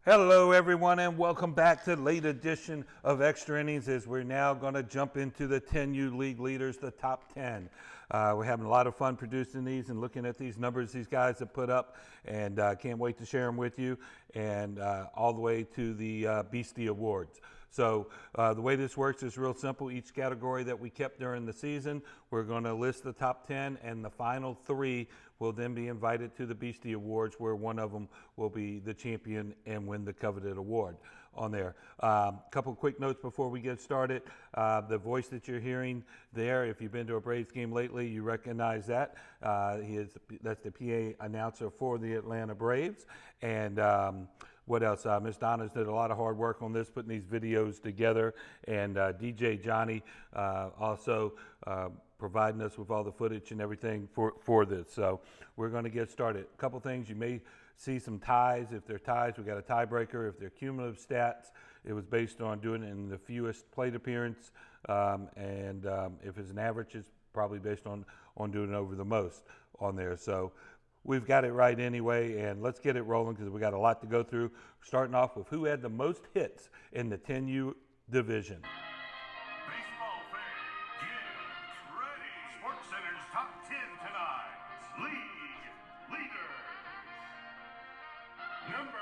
Hello, everyone, and welcome back to the late edition of Extra Innings as we're now going to jump into the 10U league leaders, the top 10. We're having a lot of fun producing these and looking at these numbers these guys have put up, and can't wait to share them with you, and all the way to the Beastie Awards. So the way this works is real simple. Each category that we kept during the season, we're going to list the top 10, and the final three will then be invited to the Beastie Awards, where one of them will be the champion and win the coveted award on there. Couple quick notes before we get started. The voice that you're hearing there, if you've been to a Braves game lately, you recognize that. That's the PA announcer for the Atlanta Braves. And what else? Miss Donna's did a lot of hard work on this, putting these videos together. And DJ Johnny also providing us with all the footage and everything for this. So we're going to get started. A couple things. You may see some ties. If they're ties, we got a tiebreaker. If they're cumulative stats, it was based on doing it in the fewest plate appearance. If it's an average, it's probably based on doing it over the most on there. So we've got it right anyway, and let's get it rolling because we got a lot to go through. Starting off with who had the most hits in the 10U division. Baseball fans, get ready. SportsCenter's top 10 tonight. League leader, number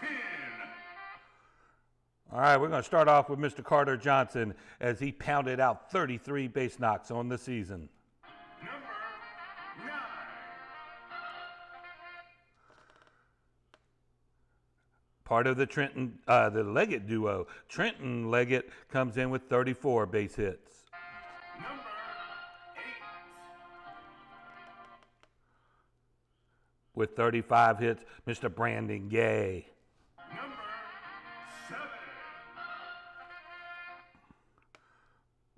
10. All right, we're going to start off with Mr. Carter Johnson as he pounded out 33 base knocks on the season. Number 9. Part of the the Leggett duo. Trenton Leggett comes in with 34 base hits. Number 8. With 35 hits, Mr. Brandon Gay. Number 7.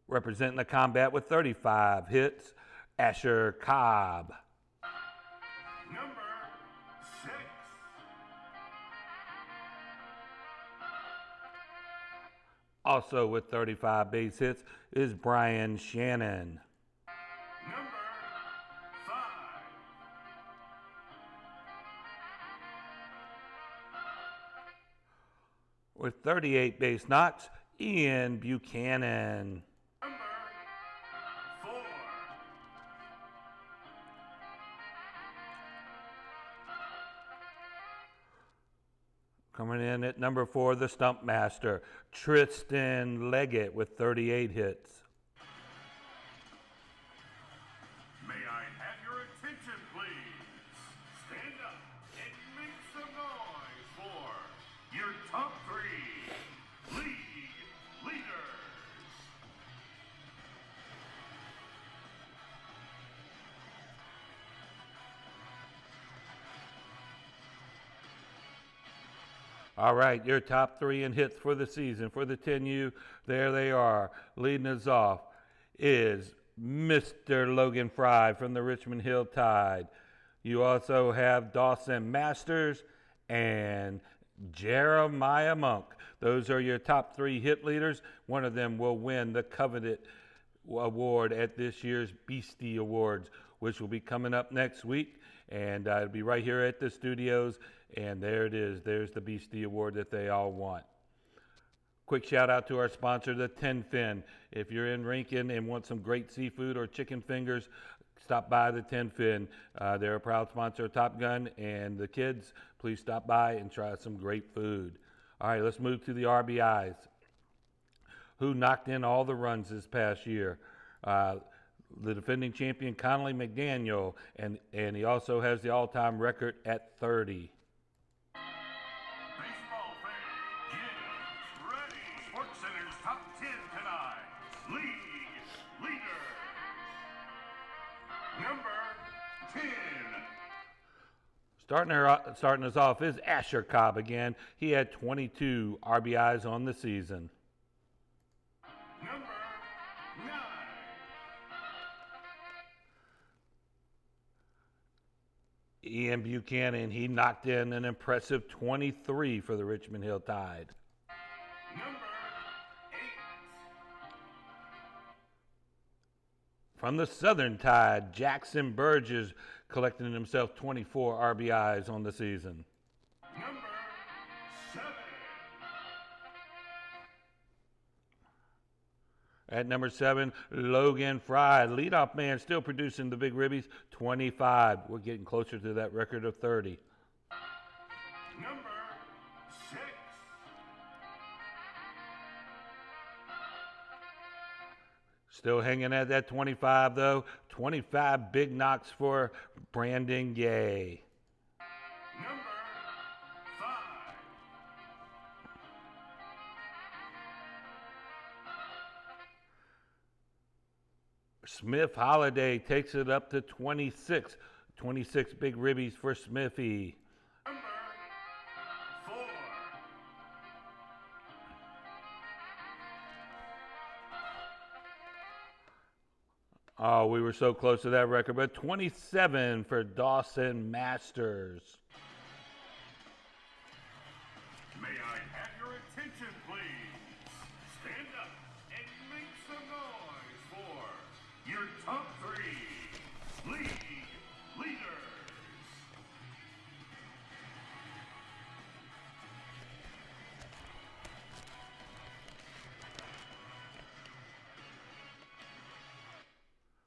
Representing the combat with 35 hits, Asher Cobb. Number 6. Also with 35 base hits is Brian Shannon. Number 5. With 38 base knocks, Ian Buchanan. Number 4. Coming in at number 4, the stump master, Tristan Leggett with 38 hits. May I have your attention, please? Stand up and make some noise for your top 3 league leaders. All right, your top 3 in hits for the season for the 10U. There they are. Leading us off is Mr. Logan Fry from the Richmond Hill Tide. You also have Dawson Masters and Jeremiah Monk. Those are your top 3 hit leaders. One of them will win the coveted award at this year's Beastie Awards, which will be coming up next week. And it'll be right here at the studios. And there it is. There's the Beastie Award that they all want. Quick shout out to our sponsor, the 10 Fin. If you're in Rankin and want some great seafood or chicken fingers, stop by the 10 Fin. They're a proud sponsor of Top Gun. And the kids, please stop by and try some great food. All right, let's move to the RBIs. Who knocked in all the runs this past year? The defending champion, Connolly McDaniel, and he also has the all-time record at 30. Baseball fans, get ready. SportsCenter's top 10 tonight. League leader, number 10. Starting us off is Asher Cobb again. He had 22 RBIs on the season. Number 9. Ian Buchanan, he knocked in an impressive 23 for the Richmond Hill Tide. Number 8. From the Southern Tide, Jackson Burgess collecting himself 24 RBIs on the season. Number At number 7, Logan Fry, leadoff man, still producing the big ribbies, 25. We're getting closer to that record of 30. Number 6. Still hanging at that 25, though. 25 big knocks for Brandon Gay. Number 5. Smith Holiday takes it up to 26. 26 big ribbies for Smithy. Number 4. Oh, we were so close to that record, but 27 for Dawson Masters. May I have your attention, please? Stand up and make some noise for your top 3 league leaders.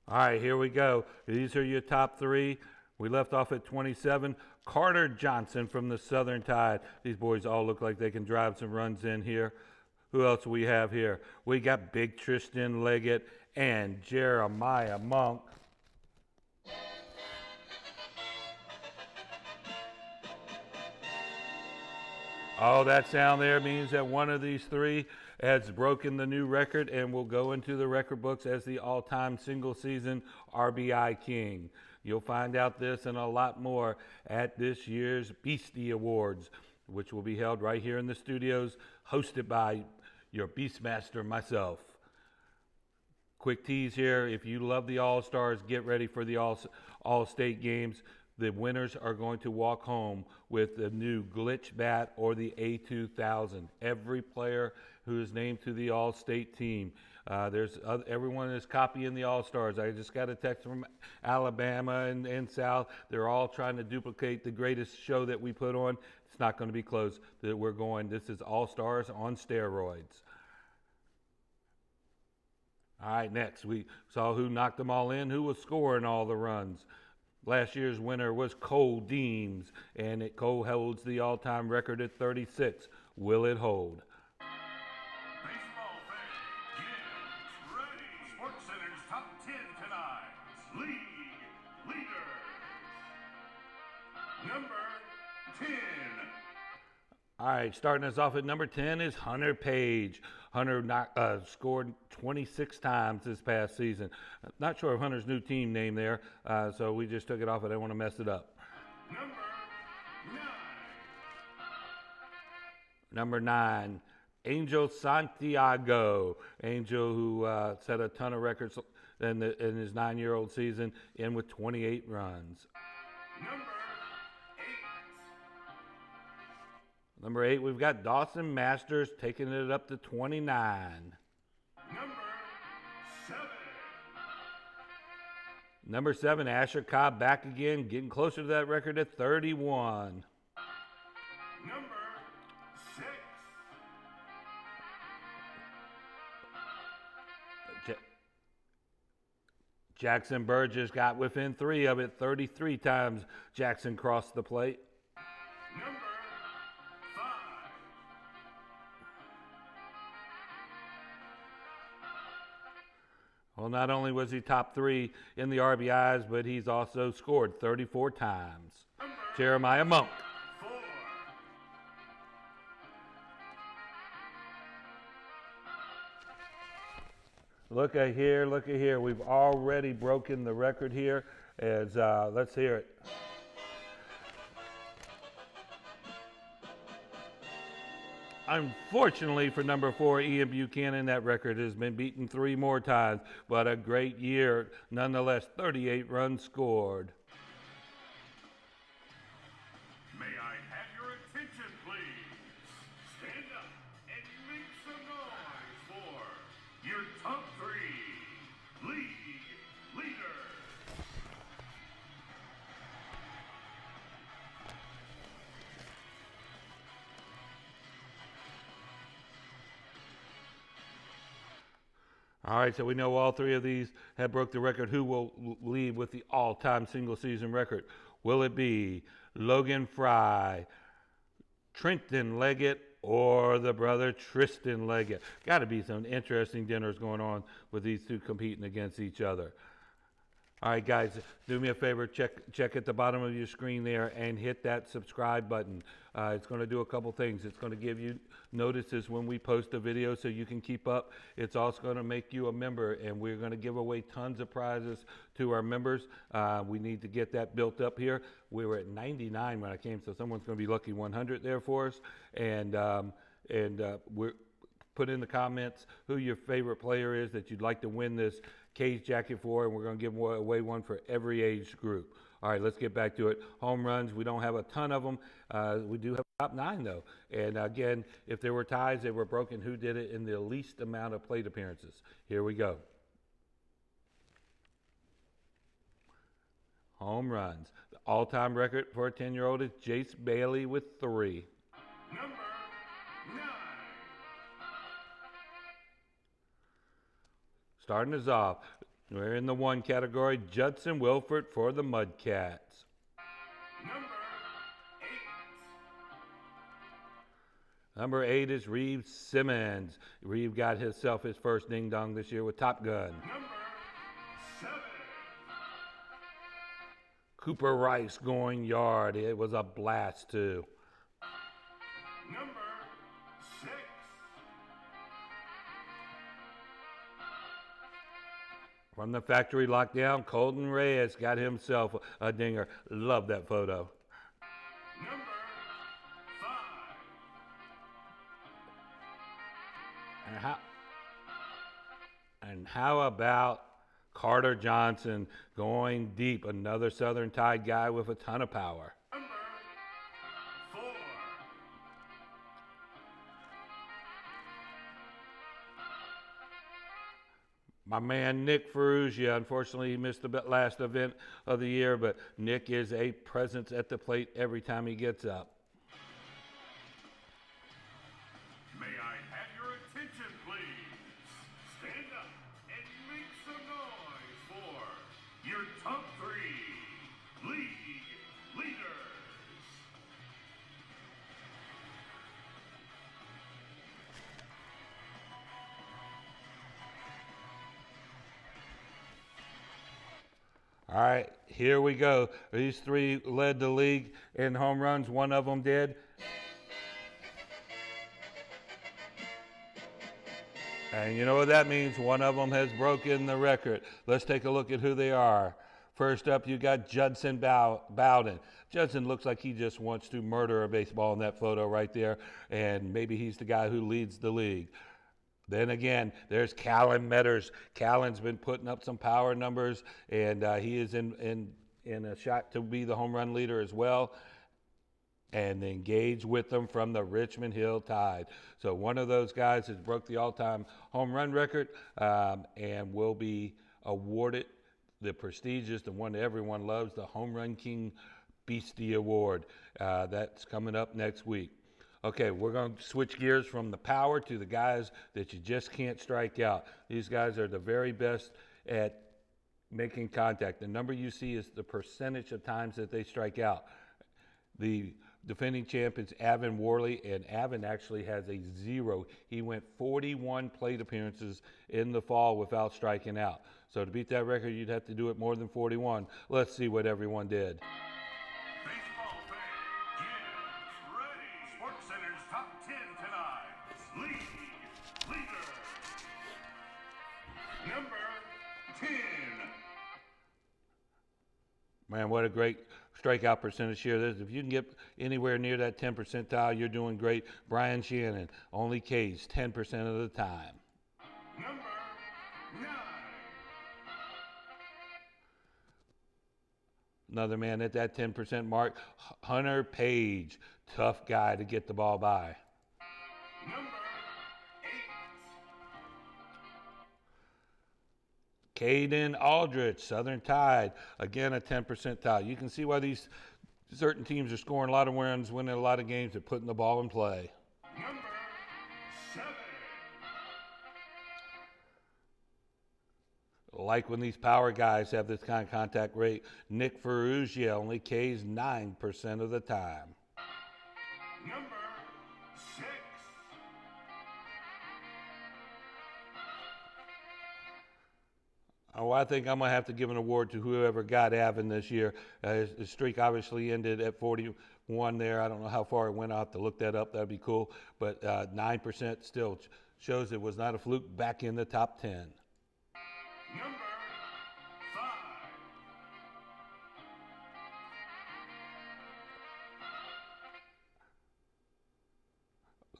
All right, here we go. These are your top 3. We left off at 27. Carter Johnson from the Southern Tide. These boys all look like they can drive some runs in here. Who else do we have here? We got Big Tristan Leggett and Jeremiah Monk. Oh, that sound there means that one of these 3 has broken the new record and will go into the record books as the all-time single season RBI king. You'll find out this and a lot more at this year's Beastie Awards, which will be held right here in the studios, hosted by your Beastmaster, myself. Quick tease here, if you love the All-Stars, get ready for the All-State games. The winners are going to walk home with the new glitch bat or the A2000. Every player who is named to the All-State team. Everyone is copying the All-Stars. I just got a text from Alabama and South. They're all trying to duplicate the greatest show that we put on. It's not going to be close. This is All-Stars on steroids. All right, next we saw who knocked them all in, who was scoring all the runs. Last year's winner was Cole Deems, and Cole holds the all-time record at 36. Will it hold? Baseball fans, get ready. SportsCenter's top 10 tonight. League leaders. Number 10. All right, starting us off at number 10 is Hunter Page. Hunter scored 26 times this past season. Not sure of Hunter's new team name there, so we just took it off. I didn't want to mess it up. Number 9. Number 9, Angel Santiago. Angel, who set a ton of records in his 9-year-old season, in with 28 runs. Number 8. Number 8, we've got Dawson Masters taking it up to 29. Number 7. Number 7, Asher Cobb back again, getting closer to that record at 31. Number 6. Jackson Burgess got within 3 of it, 33 times Jackson crossed the plate. Number 5. Well, not only was he top 3 in the RBIs, but he's also scored 34 times. Jeremiah Monk. 4. Look at here, look at here. We've already broken the record here. Let's hear it. Unfortunately for number 4, Ian Buchanan, that record has been beaten 3 more times, but a great year nonetheless. 38 runs scored. May I have your attention, please? Stand up and make some noise for your top 3 league leaders. All right, so we know all three of these have broke the record. Who will lead with the all-time single-season record? Will it be Logan Fry, Trenton Leggett, or the brother Tristan Leggett? Got to be some interesting dinners going on with these two competing against each other. All right, guys, do me a favor, check at the bottom of your screen there and hit that subscribe button. It's going to do a couple things. It's going to give you notices when we post a video so you can keep up. It's also going to make you a member, and we're going to give away tons of prizes to our members. We need to get that built up here. We were at 99 when I came, so someone's going to be lucky 100 there for us. And we're put in the comments who your favorite player is that you'd like to win this cage jacket for, and we're going to give away one for every age group. All right, let's get back to it. Home runs, we don't have a ton of them. We do have top 9, though. And again, if there were ties, they were broken. Who did it in the least amount of plate appearances? Here we go. Home runs. The all-time record for a 10-year-old is Jace Bailey with 3. Number 9. Starting us off, we're in the 1 category, Judson Wilford for the Mudcats. Number 8. Number 8 is Reeve Simmons. Reeve got himself his first ding-dong this year with Top Gun. Number 7. Cooper Rice going yard. It was a blast, too. Number 6. From the factory lockdown, Colton Reyes got himself a dinger. Love that photo. Number 5. And how about Carter Johnson going deep? Another Southern Tide guy with a ton of power. Number 4. My man Nick Ferrugia, unfortunately he missed the last event of the year, but Nick is a presence at the plate every time he gets up. May I have your attention, please? Stand up and make some noise for your top 3 league leaders. All right, here we go. These 3 led the league in home runs. One of them did. And you know what that means? One of them has broken the record. Let's take a look at who they are. First up, you got Judson Bowden. Judson looks like he just wants to murder a baseball in that photo right there, and maybe he's the guy who leads the league. Then again, there's Callan Metters. Callan's been putting up some power numbers, and he is in a shot to be the home run leader as well. And engage with them from the Richmond Hill Tide. So one of those guys has broke the all-time home run record and will be awarded the prestigious, the one that everyone loves, the Home Run King Beastie Award. That's coming up next week. Okay, we're going to switch gears from the power to the guys that you just can't strike out. These guys are the very best at making contact. The number you see is the percentage of times that they strike out. The defending champ is Avin Worley, and Avin actually has a 0. He went 41 plate appearances in the fall without striking out. So to beat that record, you'd have to do it more than 41. Let's see what everyone did. Baseball fan, get ready. SportsCenter's top 10 tonight. League leader. Number 10. Man, what a great strikeout percentage here. If you can get anywhere near that 10 percentile, you're doing great. Brian Shannon, only K's 10% of the time. Number 9. Another man at that 10% mark, Hunter Page. Tough guy to get the ball by. Number 8. Caden Aldrich, Southern Tide, again a 10 percentile. You can see why these certain teams are scoring a lot of runs, winning a lot of games, they're putting the ball in play. Number 7. Like when these power guys have this kind of contact rate, Nick Ferrugia only Ks 9% of the time. Number 6. Oh, I think I'm going to have to give an award to whoever got Avon this year. His streak obviously ended at 41 there. I don't know how far it went. I'll have to look that up. That'd be cool. But 9% still shows it was not a fluke, back in the top 10. Number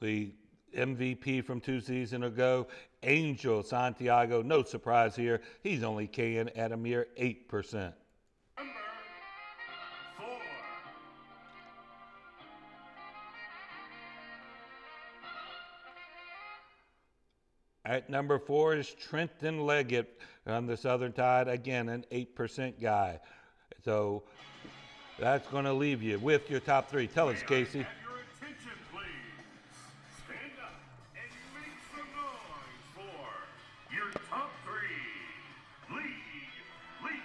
5. The MVP from 2 seasons ago, Angel Santiago. No surprise here. He's only K'ing at a mere 8%. Number 4. At number 4 is Trenton Leggett on the Southern Tide. Again, an 8% guy. So that's going to leave you with your top 3. Tell us, Casey. Have your attention, please. Stand up and make some noise for your top 3 league leaders.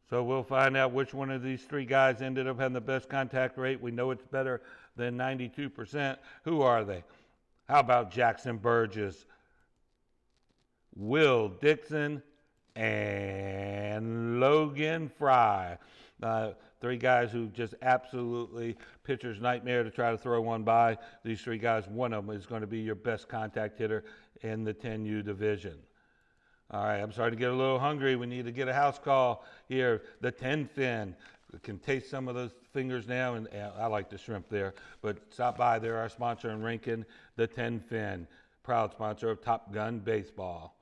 So we'll find out which one of these 3 guys ended up having the best contact rate. We know it's better than 92%. Who are they? How about Jackson Burgess, Will Dixon, and Logan Fry? 3 guys who just absolutely pitcher's nightmare to try to throw one by. These 3 guys, one of them is going to be your best contact hitter in the 10U division. All right, I'm starting to get a little hungry. We need to get a house call here. The 10 fin. We can taste some of those fingers now, and I like the shrimp there. But stop by. They're our sponsor in Rankin, the 10 fin, proud sponsor of Top Gun Baseball.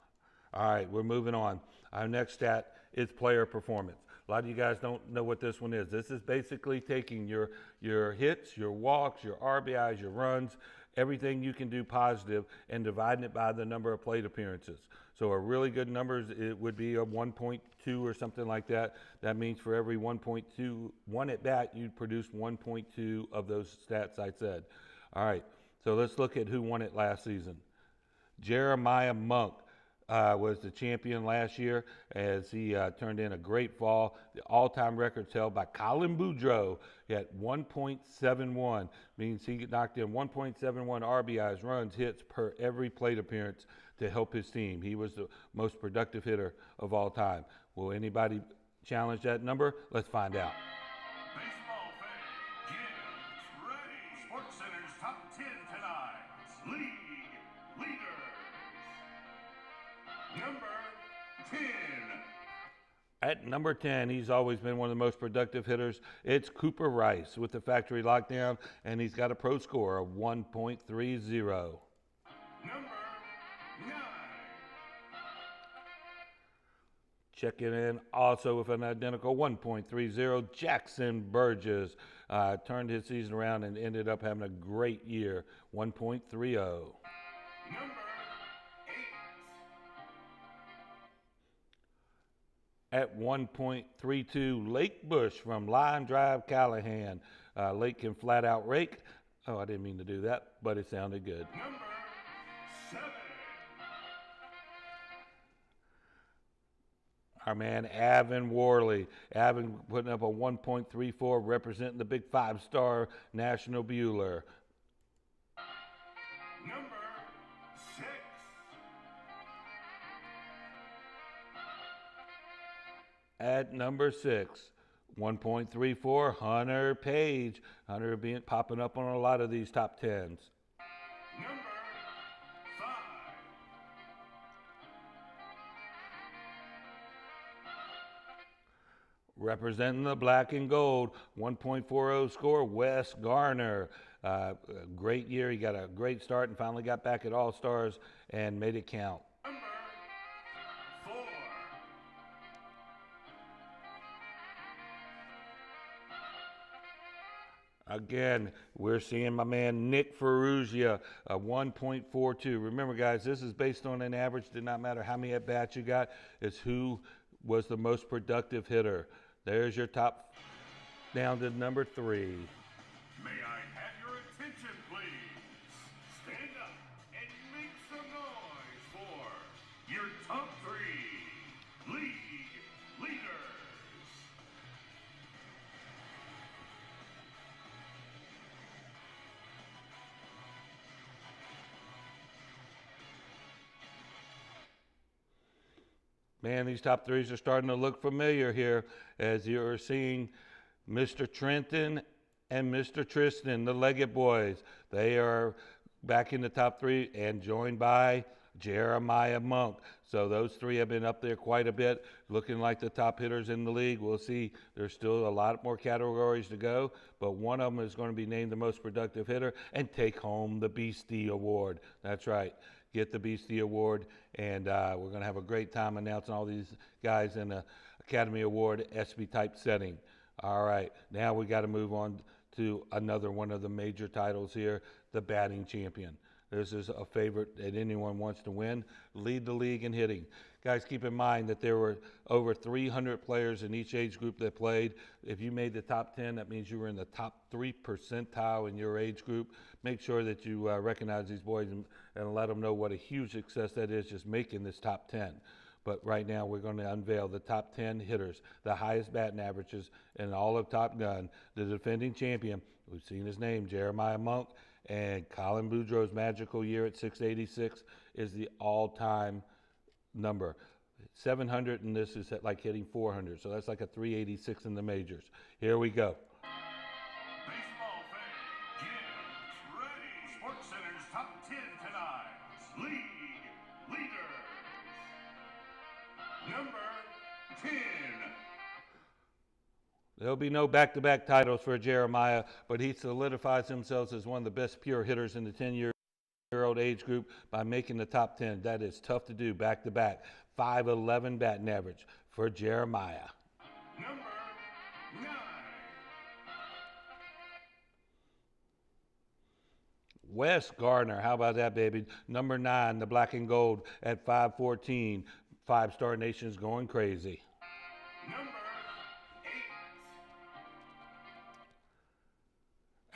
All right, we're moving on. Our next stat is player performance. A lot of you guys don't know what this one is. This is basically taking your hits, your walks, your RBIs, your runs, everything you can do positive, and dividing it by the number of plate appearances. So a really good number, it would be a 1.2 or something like that. That means for every 1 at bat, you'd produce 1.2 of those stats I said. All right, so let's look at who won it last season. Jeremiah Monk was the champion last year as he turned in a great fall. The all-time record's held by Colin Boudreau at 1.71. Means he knocked in 1.71 RBIs, runs, hits per every plate appearance to help his team. He was the most productive hitter of all time. Will anybody challenge that number? Let's find out. Baseball fans, get ready. Sports Center's top 10 tonight. League leaders. Number 10. At number 10, he's always been one of the most productive hitters. It's Cooper Rice with the factory lockdown, and he's got a pro score of 1.30. Number 9. Checking in also with an identical 1.30, Jackson Burgess. Turned his season around and ended up having a great year, 1.30. Number 8. At 1.32, Lake Bush from Line Drive, Callahan. Lake can flat out rake. Oh, I didn't mean to do that, but it sounded good. Number 7. Our man, Avon Worley. Avon putting up a 1.34, representing the big 5-star National Bueller. Number 6. At number 6, 1.34, Hunter Page. Hunter being popping up on a lot of these top 10s. Number 5. Representing the black and gold, 1.40 score, Wes Garner. Great year. He got a great start and finally got back at All-Stars and made it count. Number 4. Again, we're seeing my man Nick Ferrugia, a 1.42. Remember, guys, this is based on an average. Did not matter how many at-bats you got. It's who was the most productive hitter. There's your top down to number 3. May I have your attention, please? Stand up and make some noise for your top 3 league leaders. Man, these top 3s are starting to look familiar here as you're seeing Mr. Trenton and Mr. Tristan, the Leggett boys. They are back in the top 3 and joined by Jeremiah Monk. So those 3 have been up there quite a bit, looking like the top hitters in the league. We'll see. There's still a lot more categories to go, but one of them is going to be named the most productive hitter and take home the Beastie Award. That's right. Get the Beastie Award, and we're going to have a great time announcing all these guys in the Academy Award SB type setting. All right, now we got to move on to another one of the major titles here, the batting champion. This is a favorite that anyone wants to win. Lead the league in hitting. Guys, keep in mind that there were over 300 players in each age group that played. If you made the top 10, that means you were in the top 3 percentile in your age group. Make sure that you recognize these boys and let them know what a huge success that is just making this top 10. But right now we're going to unveil the top 10 hitters, the highest batting averages in all of Top Gun. The defending champion, we've seen his name, Jeremiah Monk, and Colin Boudreau's magical year at 686 is the all-time number. 700, and this is like hitting 400, so that's like a 386 in the majors. Here we go. Baseball fans, get ready. Sports Center's top 10 tonight. League leaders. Number 10. There'll be no back-to-back titles for Jeremiah, but he solidifies himself as one of the best pure hitters in the 10-year-old age group by making the top 10. That is tough to do back-to-back. 511 batting average for Jeremiah. Number 9. Wes Gardner, how about that, baby? Number 9, the black and gold at 514. 5-Star Nation's going crazy. Number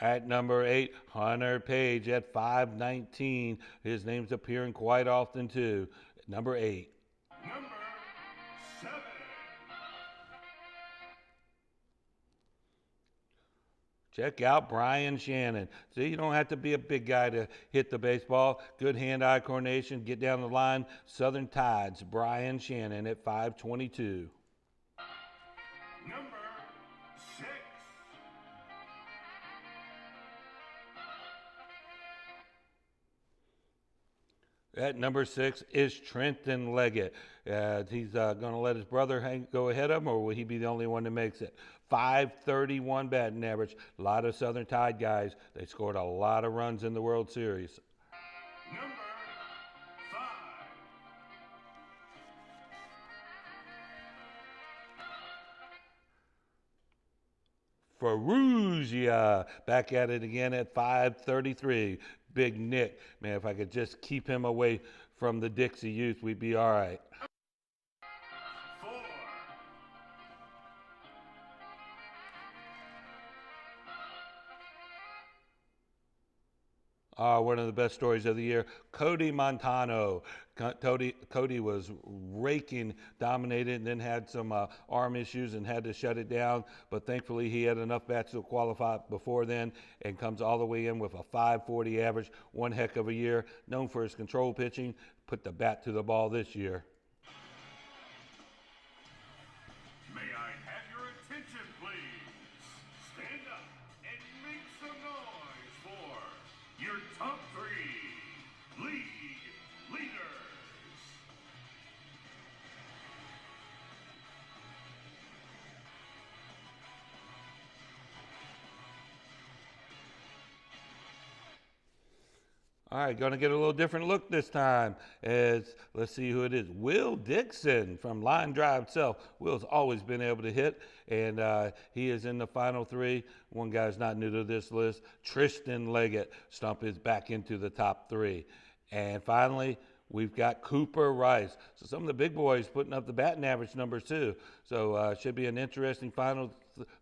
8. At number 8, Hunter Page at 519. His name's appearing quite often, too. Number 8. Number 7. Check out Brian Shannon. See, you don't have to be a big guy to hit the baseball. Good hand-eye coordination, get down the line. Southern Tides, Brian Shannon at 522. Number 6. At number 6 is Trenton Leggett. He's going to let his brother go ahead of him, or will he be the only one that makes it? 531 batting average. A lot of Southern Tide guys. They scored a lot of runs in the World Series. Number 5. Ferrugia back at it again at 533. Big Nick. Man, if I could just keep him away from the Dixie youth, we'd be all right. 4. One of the best stories of the year, Cody Montano. Cody was raking, dominated, and then had some arm issues and had to shut it down. But thankfully, he had enough bats to qualify before then and comes all the way in with a 540 average. One heck of a year. Known for his control pitching. Put the bat to the ball this year. May I have your attention, please? Stand up and make some noise for your top 3 league leaders. All right, going to get a little different look this time. Let's see who it is. Will Dixon from Line Drive itself. Will's always been able to hit, and he is in the final 3. One guy's not new to this list. Tristan Leggett stump is back into the top 3. And finally, we've got Cooper Rice. So some of the big boys putting up the batting average numbers too. So should be an interesting final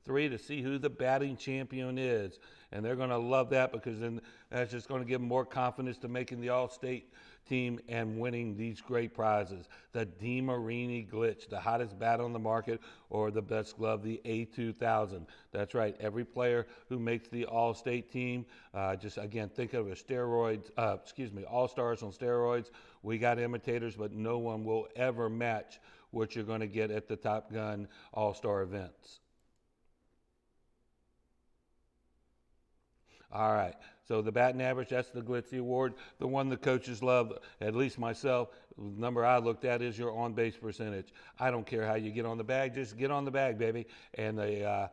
three to see who the batting champion is. And they're going to love that because then that's just going to give them more confidence to making the All-State team and winning these great prizes. The DeMarini Glitch, the hottest bat on the market, or the best glove, the A2000. That's right. Every player who makes the All-State team, just again, think of it as steroids, All-Stars on steroids. We got imitators, but no one will ever match what you're going to get at the Top Gun All-Star events. All right, so the batting average, that's the Glitzy Award. The one the coaches love, at least myself, the number I looked at is your on-base percentage. I don't care how you get on the bag, just get on the bag, baby. And the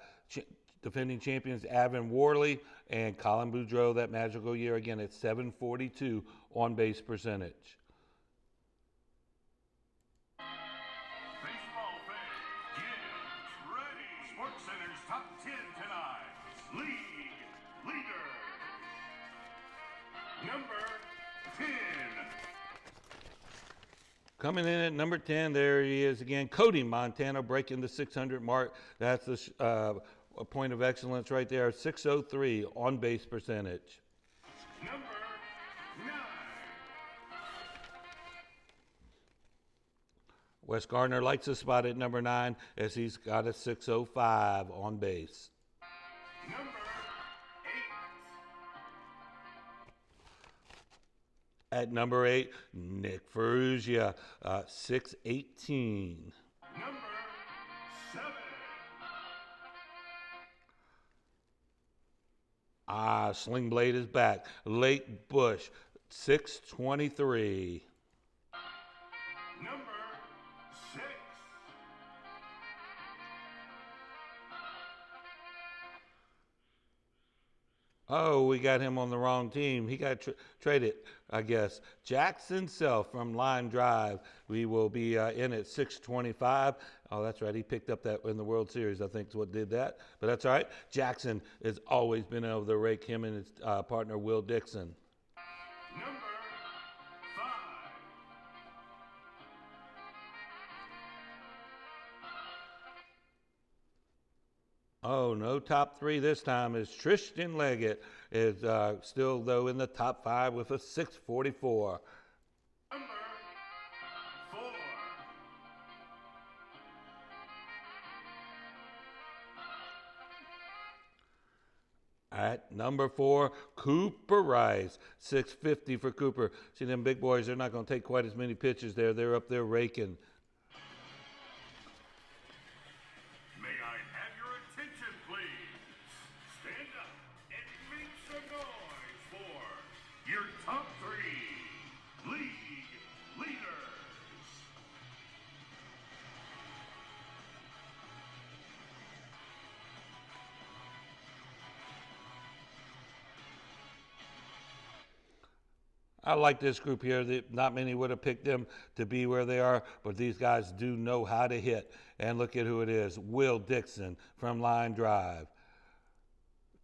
defending champions, Avin Worley and Colin Boudreau, that magical year, again, at 742 on-base percentage. Baseball fans, get ready. SportsCenter's top 10 tonight. League leader, number 10. Coming in at number 10, there he is again, Cody Montana, breaking the 600 mark. That's the a point of excellence right there, 603 on-base percentage. Number 9. Wes Gardner likes a spot at number 9 as he's got a 605 on base. Number 8. At number 8, Nick Ferrugia, 618. Number 7. Sling Blade is back. Lake Bush, 623. Number 6. Oh, we got him on the wrong team. He got traded, I guess. Jackson Self from Line Drive. We will be in at 625. Oh, that's right. He picked up that in the World Series, I think is what did that. But that's all right. Jackson has always been able to rake him and his partner, Will Dixon. Number 5. Oh, no top 3 this time is Tristan Leggett is still, though, in the top 5 with a 644. Number 4. At number 4, Cooper Rice, 650 for Cooper. See, them big boys, they're not going to take quite as many pitches there. They're up there raking. May I have your attention, please? Stand up and make some noise for your top 3 league leaders. I like this group here. Not many would have picked them to be where they are, but these guys do know how to hit. And look at who it is. Will Dixon from Line Drive.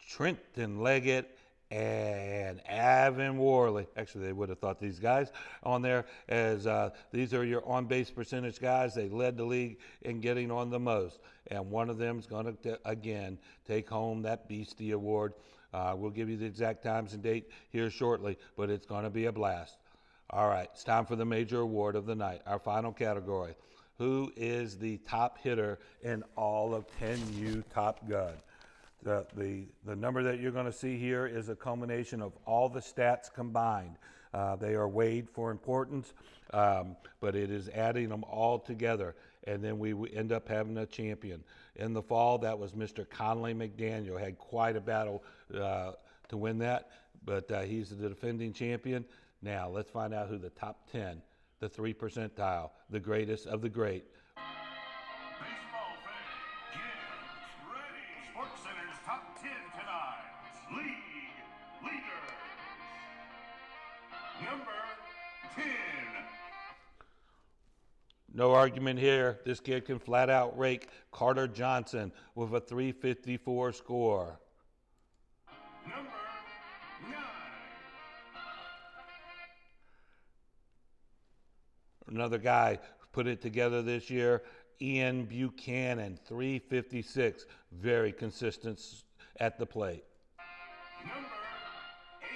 Trenton Leggett and Avin Worley. Actually, they would have thought these guys on there as these are your on-base percentage guys. They led the league in getting on the most. And one of them is going to, again, take home that Beastie Award. We'll give you the exact times and date here shortly, but it's going to be a blast. All right, it's time for the major award of the night, our final category. Who is the top hitter in all of 10U Top Gun? The number that you're going to see here is a culmination of all the stats combined. They are weighed for importance, but it is adding them all together, and then we end up having a champion. In the fall, that was Mr. Conley McDaniel. Had quite a battle to win that, but he's the defending champion. Now, let's find out who the top 10, the 3 percentile, the greatest of the great. Baseball fans, get ready. SportsCenter's top 10 tonight. League leaders. Number 10. No argument here. This kid can flat out rake Carter Johnson with a 354 score. Number 9. Another guy put it together this year, Ian Buchanan, 356, very consistent at the plate. Number 8.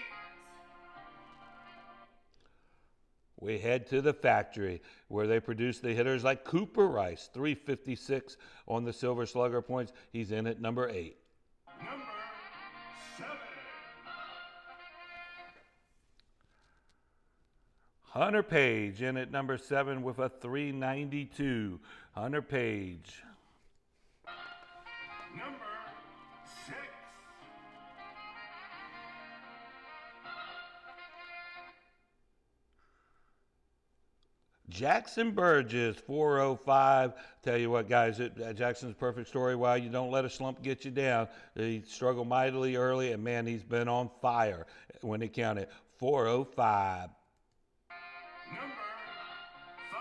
We head to the factory where they produce the hitters like Cooper Rice, 356 on the Silver Slugger points. He's in at number 8. Number 7. Hunter Page in at number 7 with a 392. Hunter Page. Number 6. Jackson Burgess, 405. Tell you what, guys, Jackson's perfect story. Why you don't let a slump get you down. He struggled mightily early, and man, he's been on fire when he counted. 405. Number 5.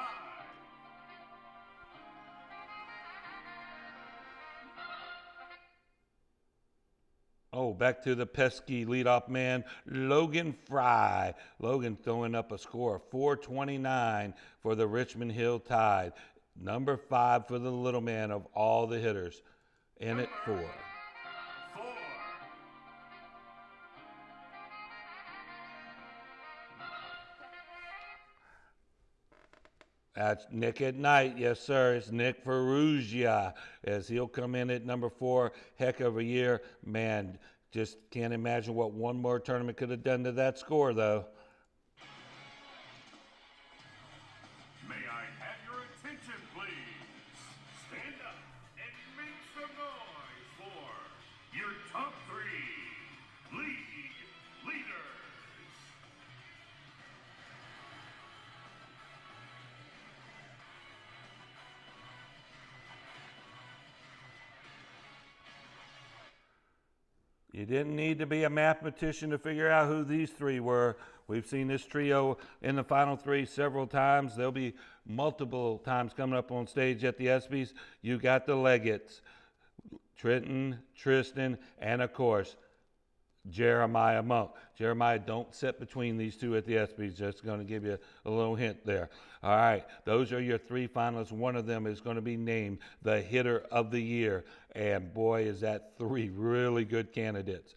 Oh, back to the pesky leadoff man, Logan Fry. Logan throwing up a score of 429 for the Richmond Hill Tide. Number 5 for the little man of all the hitters. In at 4. 4. That's Nick at night. Yes, sir. It's Nick Ferrugia as he'll come in at number 4. Heck of a year. Man, just can't imagine what one more tournament could have done to that score, though. May I have your attention, please? Stand up and make some noise for your top 3 league leaders. You didn't need to be a mathematician to figure out who these 3 were. We've seen this trio in the final 3 several times. There'll be multiple times coming up on stage at the ESPYs. You got the Leggett's, Trenton, Tristan, and of course, Jeremiah Monk. Jeremiah, don't sit between these 2 at the ESPYs. Just going to give you a little hint there. All right, those are your 3 finalists. One of them is going to be named the Hitter of the Year. And boy, is that 3 really good candidates.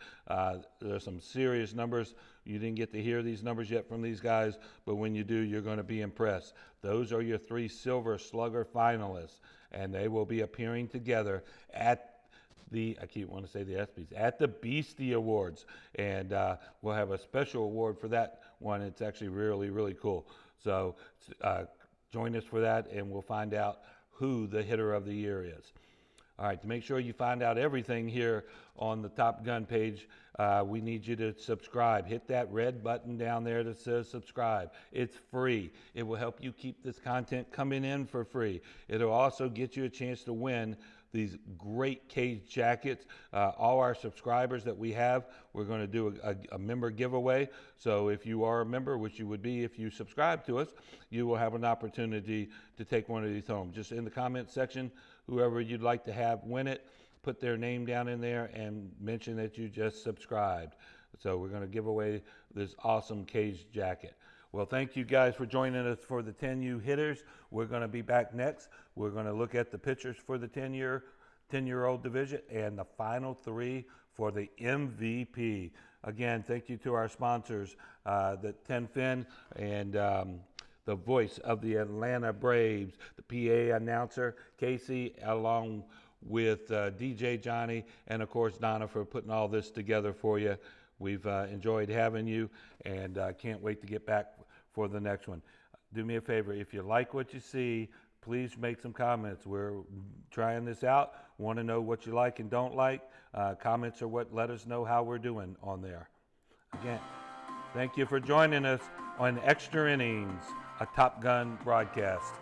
There's some serious numbers. You didn't get to hear these numbers yet from these guys, but when you do, you're going to be impressed. Those are your 3 Silver Slugger finalists, and they will be appearing together at I keep wanting to say the ESPYs, at the Beastie Awards. And we'll have a special award for that one. It's actually really, really cool. So join us for that, and we'll find out who the Hitter of the Year is. All right, to make sure you find out everything here on the Top Gun page, we need you to subscribe. Hit that red button down there that says subscribe. It's free. It will help you keep this content coming in for free. It'll also get you a chance to win these great cage jackets. All our subscribers that we have, we're going to do a member giveaway. So if you are a member, which you would be if you subscribe to us, you will have an opportunity to take one of these home. Just in the comment section, whoever you'd like to have win it, put their name down in there and mention that you just subscribed. So we're going to give away this awesome cage jacket. Well, thank you guys for joining us for the 10U hitters. We're going to be back next. We're going to look at the pitchers for the 10-year-old division and the final 3 for the MVP. Again, thank you to our sponsors, the 10Fin and the voice of the Atlanta Braves, the PA announcer, Casey, along with DJ Johnny, and of course Donna for putting all this together for you. We've enjoyed having you, and can't wait to get back for the next one. Do me a favor, if you like what you see, please make some comments. We're trying this out, want to know what you like and don't like. Comments are what let us know how we're doing on there. Again, thank you for joining us on Extra Innings, a Top Gun broadcast.